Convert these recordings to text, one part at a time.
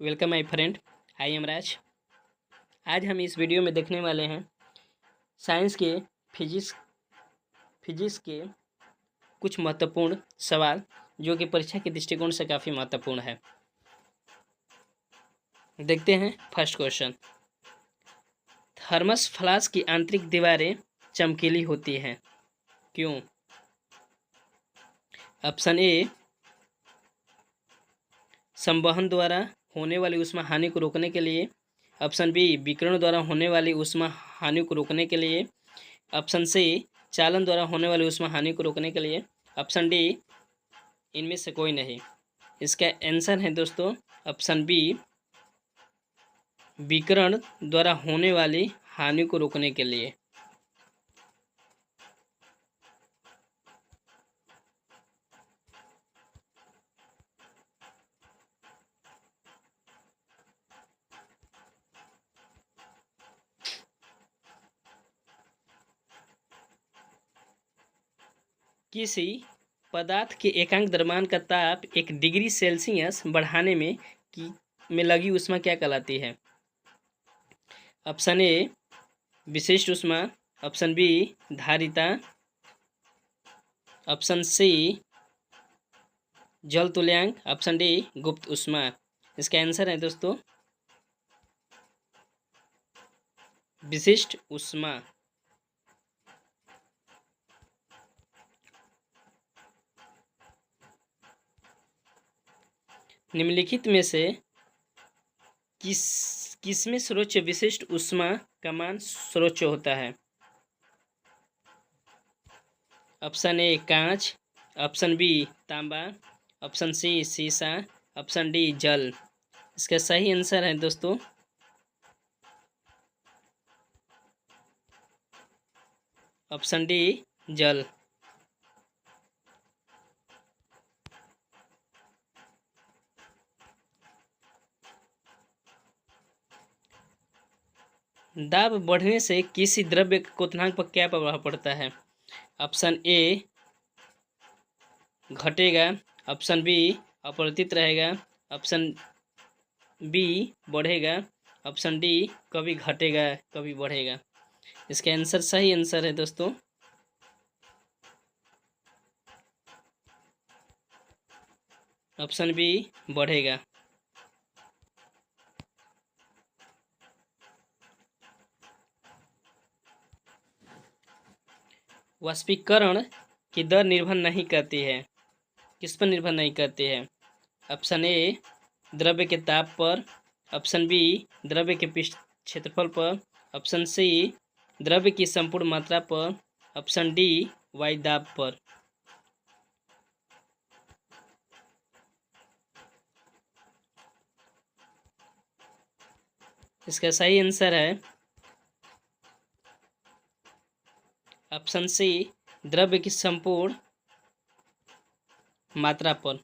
Welcome my friend, I am Raj. आज हम इस वीडियो में देखने वाले हैं साइंस के फिजिक्स के कुछ महत्वपूर्ण सवाल जो कि परीक्षा के दृष्टिकोण से काफ़ी महत्वपूर्ण है। देखते हैं फर्स्ट क्वेश्चन। थर्मस फ्लास्क की आंतरिक दीवारें चमकीली होती हैं, क्यों? ऑप्शन ए, संवहन द्वारा होने वाली ऊष्मा हानि को रोकने के लिए। ऑप्शन बी, विकिरण द्वारा होने वाली ऊष्मा हानि को रोकने के लिए। ऑप्शन सी, चालन द्वारा होने वाली ऊष्मा हानि को रोकने के लिए। ऑप्शन डी, इनमें से कोई नहीं। इसका आंसर है दोस्तों ऑप्शन बी, विकिरण द्वारा होने वाली हानि को रोकने के लिए। किसी पदार्थ के एकांक द्रव्यमान का ताप 1 डिग्री सेल्सियस बढ़ाने में लगी ऊष्मा क्या कहलाती है? ऑप्शन ए, विशिष्ट ऊष्मा। ऑप्शन बी, धारिता। ऑप्शन सी, जल तुल्यांक। ऑप्शन डी, गुप्त ऊष्मा। इसका आंसर है दोस्तों विशिष्ट ऊष्मा। निम्नलिखित में से किसमें सर्वोच्च विशिष्ट ऊष्मा का मान सर्वोच्च होता है? ऑप्शन ए, कांच। ऑप्शन बी, तांबा। ऑप्शन सी, सीसा। ऑप्शन डी, जल। इसका सही आंसर है दोस्तों ऑप्शन डी, जल। दाब बढ़ने से किसी द्रव्य के क्वथनांक पर क्या प्रभाव पड़ता है? ऑप्शन ए, घटेगा। ऑप्शन बी, अपरिवर्तित रहेगा। ऑप्शन बी, बढ़ेगा। ऑप्शन डी, कभी घटेगा कभी बढ़ेगा। इसका आंसर सही आंसर है दोस्तों ऑप्शन बी, बढ़ेगा। वाष्पीकरण की दर निर्भर नहीं करती है, किस पर निर्भर नहीं करती है? ऑप्शन ए, द्रव्य के ताप पर। ऑप्शन बी, द्रव्य के पृष्ठ क्षेत्रफल पर। ऑप्शन सी, द्रव्य की संपूर्ण मात्रा पर। ऑप्शन डी, वायु दाब पर। इसका सही आंसर है ऑप्शन सी, द्रव्य की संपूर्ण मात्रा पर।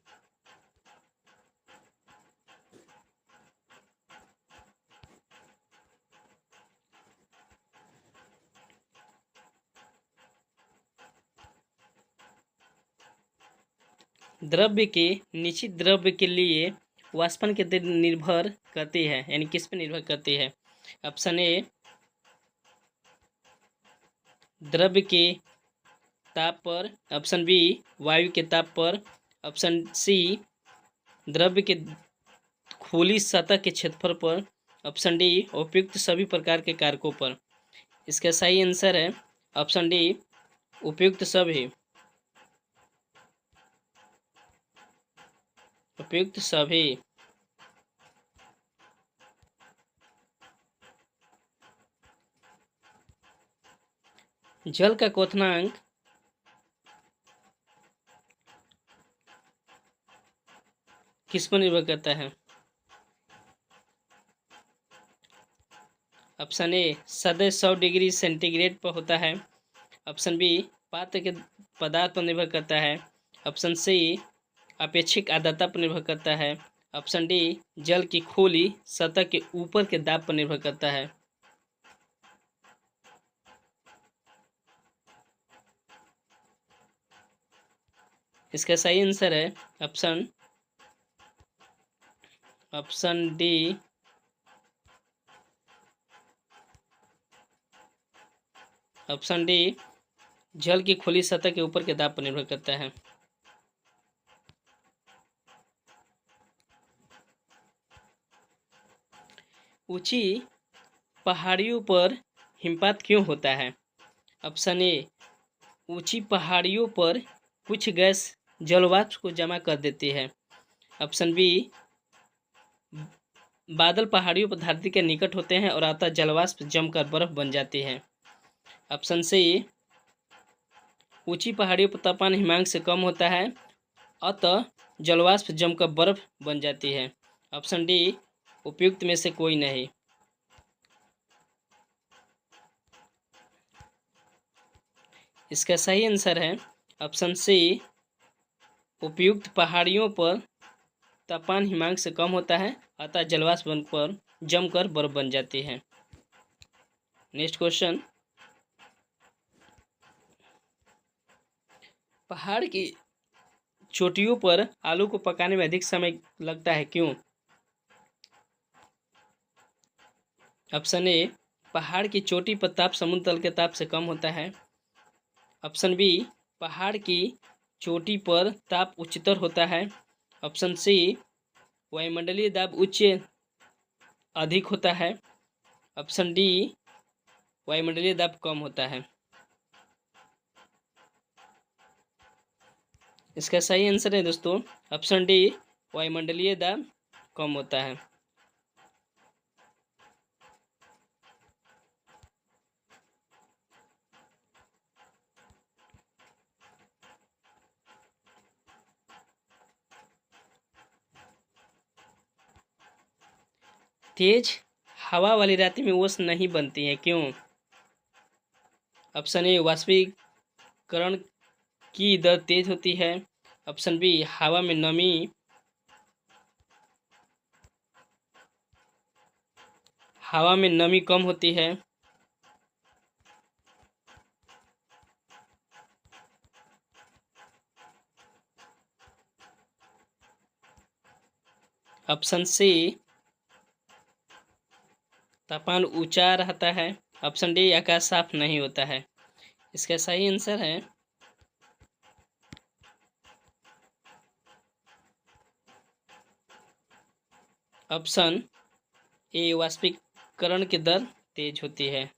द्रव्य के निश्चित द्रव्य के लिए वाष्पन की दर निर्भर करती है, यानी किस पर निर्भर करती है? ऑप्शन ए, द्रव्य के ताप पर। ऑप्शन बी, वायु के ताप पर। ऑप्शन सी, द्रव्य के खुली सतह के क्षेत्रफल पर। ऑप्शन डी, उपयुक्त सभी प्रकार के कारकों पर। इसका सही आंसर है ऑप्शन डी, उपयुक्त सभी। उपयुक्त सभी। जल का क्वथनांक किस पर निर्भर करता है? ऑप्शन ए, सदैव 100 डिग्री सेंटीग्रेड पर होता है। ऑप्शन बी, पात्र के पदार्थ पर निर्भर करता है। ऑप्शन सी, अपेक्षिक आर्द्रता पर निर्भर करता है। ऑप्शन डी, जल की खुली सतह के ऊपर के दाब पर निर्भर करता है। इसका सही आंसर है ऑप्शन डी जल की खुली सतह के ऊपर के दाब पर निर्भर करता है। ऊंची पहाड़ियों पर हिमपात क्यों होता है? ऑप्शन ए, ऊंची पहाड़ियों पर कुछ गैस जलवाष्प को जमा कर देती है। ऑप्शन बी, बादल पहाड़ियों पर धरती के निकट होते हैं और अतः जलवाष्प जमकर बर्फ बन जाती है। ऑप्शन सी, ऊंची पहाड़ियों पर तापमान हिमांक से कम होता है अतः जलवाष्प जमकर बर्फ बन जाती है। ऑप्शन डी, उपयुक्त में से कोई नहीं। इसका सही आंसर है ऑप्शन सी, उपयुक्त पहाड़ियों पर तापमान हिमांक से कम होता है अतः जलवाष्प बनकर जमकर बर्फ बन जाती है। नेक्स्ट क्वेश्चन, पहाड़ की चोटियों पर आलू को पकाने में अधिक समय लगता है, क्यों? ऑप्शन ए, पहाड़ की चोटी पर ताप समुद्र तल के ताप से कम होता है। ऑप्शन बी, पहाड़ की चोटी पर ताप उच्चतर होता है। ऑप्शन सी, वायुमंडलीय दाब उच्च अधिक होता है। ऑप्शन डी, वायुमंडलीय दाब कम होता है। इसका सही आंसर है दोस्तों ऑप्शन डी, वायुमंडलीय दाब कम होता है। तेज हवा वाली रातें में ओस नहीं बनती है, क्यों? ऑप्शन ए, वाष्पीकरण की दर तेज होती है। ऑप्शन बी, हवा में नमी कम होती है। ऑप्शन सी, तापमान ऊंचा रहता है। ऑप्शन डी, आकाश साफ नहीं होता है। इसका सही आंसर है ऑप्शन ए, वाष्पीकरण की दर तेज होती है।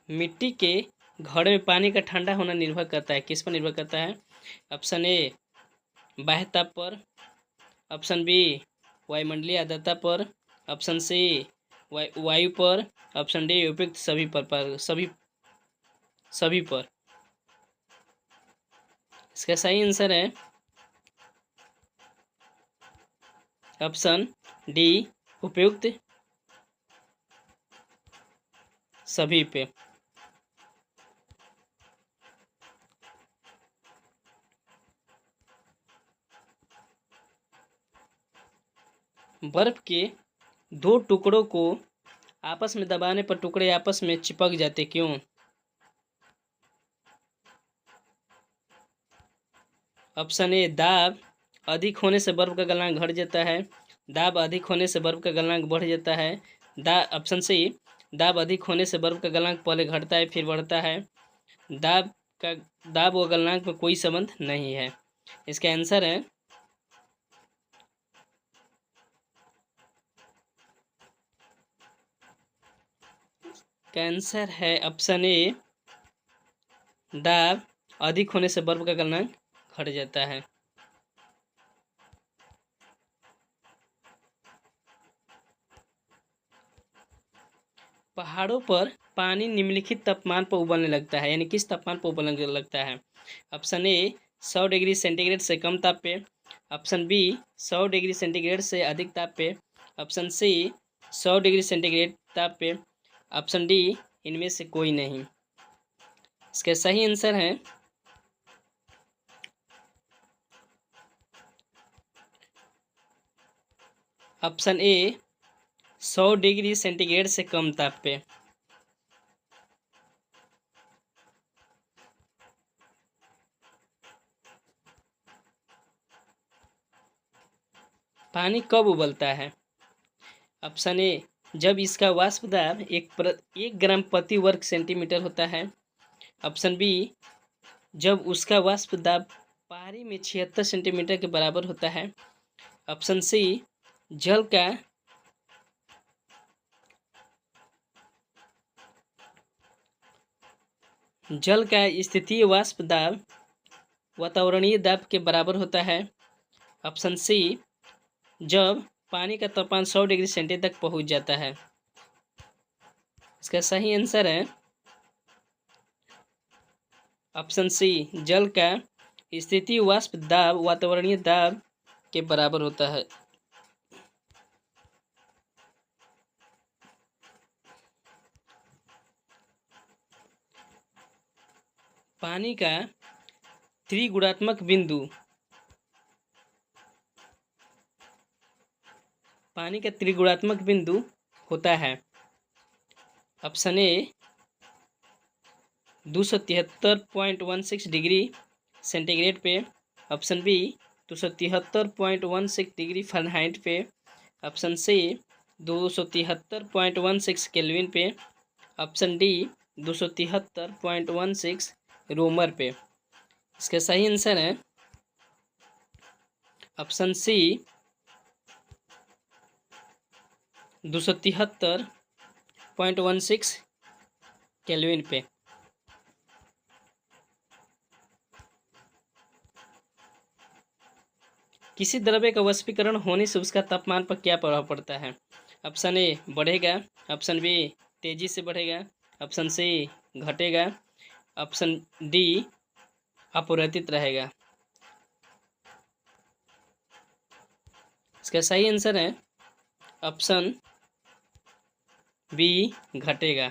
मिट्टी के घड़े में पानी का ठंडा होना निर्भर करता है, किस पर निर्भर करता है? ऑप्शन ए, बाह्य ताप पर। ऑप्शन बी, वायुमंडलीय आर्द्रता पर। ऑप्शन सी, वायु पर। ऑप्शन डी, उपयुक्त सभी पर। इसका सही आंसर है ऑप्शन डी, उपयुक्त सभी पे। बर्फ के दो टुकड़ों को आपस में दबाने पर टुकड़े आपस में चिपक जाते, क्यों? ऑप्शन ए, दाब अधिक होने से बर्फ का गलनांक घट जाता है। दाब अधिक होने से बर्फ का गलनांक बढ़ जाता है। ऑप्शन सी, दाब अधिक होने से बर्फ का गलनांक पहले घटता है फिर बढ़ता है। दाब का दाब व गलनांक में कोई संबंध नहीं है। इसका आंसर है कैंसर है ऑप्शन ए, दाब अधिक होने से बर्फ का गलनांक घट जाता है। पहाड़ों पर पानी निम्नलिखित तापमान पर उबलने लगता है, यानी किस तापमान पर उबलने लगता है? ऑप्शन ए, 100 डिग्री सेंटीग्रेड से कम ताप पे। ऑप्शन बी, 100 डिग्री सेंटीग्रेड से अधिक ताप पे। ऑप्शन सी, 100 डिग्री सेंटीग्रेड ताप पे। ऑप्शन डी, इनमें से कोई नहीं। इसका सही आंसर है ऑप्शन ए, 100 डिग्री सेंटीग्रेड से कम ताप पे। पानी कब उबलता है? ऑप्शन ए, जब इसका वाष्प दाब 1 ग्राम प्रति वर्ग सेंटीमीटर होता है। ऑप्शन बी, जब उसका वाष्प दाब पारी में 76 सेंटीमीटर के बराबर होता है। ऑप्शन सी, जल का स्थितीय वाष्प दाब वातावरणीय दाब के बराबर होता है। ऑप्शन सी, जब पानी का तापमान 100 डिग्री सेंटीग्रेड तक पहुंच जाता है। इसका सही आंसर है ऑप्शन सी, जल का स्थितीय वाष्प दाब वातावरणीय दाब के बराबर होता है। पानी का त्रिगुणात्मक बिंदु होता है। ऑप्शन ए, 273.16 डिग्री सेंटीग्रेड पे। ऑप्शन बी, 273.16 डिग्री फ़ारेनहाइट पे। ऑप्शन सी, 273.16 केल्विन पे। ऑप्शन डी, 273.16 रोमर पे। इसका सही आंसर है ऑप्शन सी, 273.16 केल्विन पे। किसी द्रव्य का वाष्पीकरण होने से उसका तापमान पर क्या प्रभाव पड़ता है? ऑप्शन ए, बढ़ेगा। ऑप्शन बी, तेजी से बढ़ेगा। ऑप्शन सी, घटेगा। ऑप्शन डी, अपरिवर्तित रहेगा। इसका सही आंसर है ऑप्शन बी, घटेगा।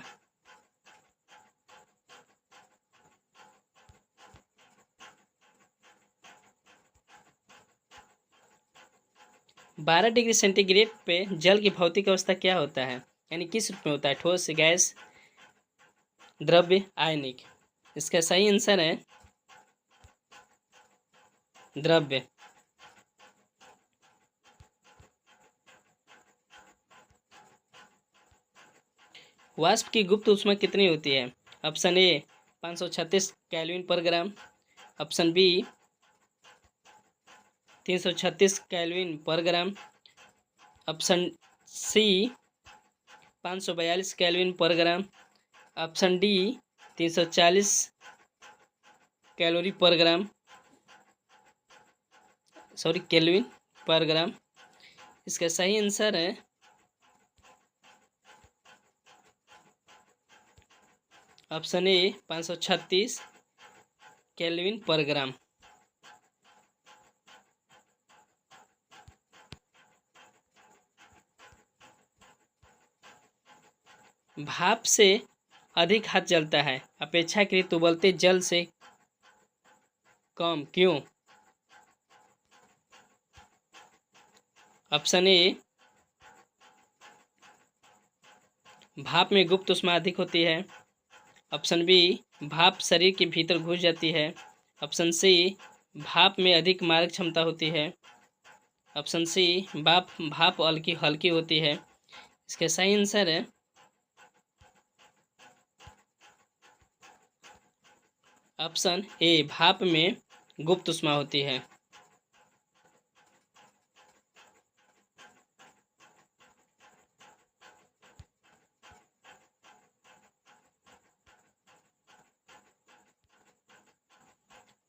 बारह डिग्री सेंटीग्रेड पे जल की भौतिक अवस्था क्या होता है? यानी किस रूप में होता है? ठोस, गैस, द्रव्य, आयनिक। इसका सही आंसर है द्रव्य। वाष्प की गुप्त ऊष्मा कितनी होती है? ऑप्शन ए, 536 केल्विन पर ग्राम। ऑप्शन बी, 336 केल्विन पर ग्राम। ऑप्शन सी, 542 केल्विन पर ग्राम। ऑप्शन डी, 340 कैलोरी पर ग्राम, केल्विन पर ग्राम। इसका सही आंसर है ऑप्शन ए, 536 केल्विन पर ग्राम। भाप से अधिक हाथ जलता है अपेक्षाकृत उबलते जल से कम, क्यों? ऑप्शन ए, भाप में गुप्त ऊष्मा अधिक होती है। ऑप्शन बी, भाप शरीर के भीतर घुस जाती है। ऑप्शन सी, भाप में अधिक मारक क्षमता होती है। ऑप्शन सी, भाप हल्की होती है। इसका सही आंसर है ऑप्शन ए, भाप में गुप्त ऊष्मा होती है।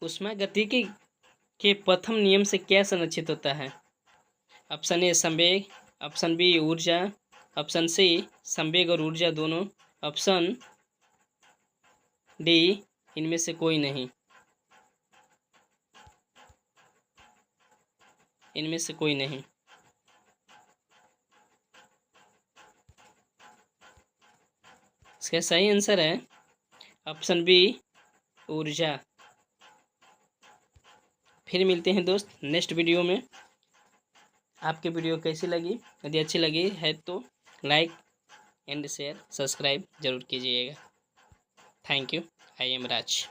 ऊष्मागतिकी के प्रथम नियम से क्या संरक्षित होता है? ऑप्शन ए, संवेग। ऑप्शन बी, ऊर्जा। ऑप्शन सी, संवेग और ऊर्जा दोनों। ऑप्शन डी, इनमें से कोई नहीं। इनमें से कोई नहीं। इसका सही आंसर है ऑप्शन बी, ऊर्जा। फिर मिलते हैं दोस्त नेक्स्ट वीडियो में। आपकी वीडियो कैसी लगी? यदि अच्छी लगी है तो लाइक एंड शेयर सब्सक्राइब जरूर कीजिएगा। Thank you. I am Raj.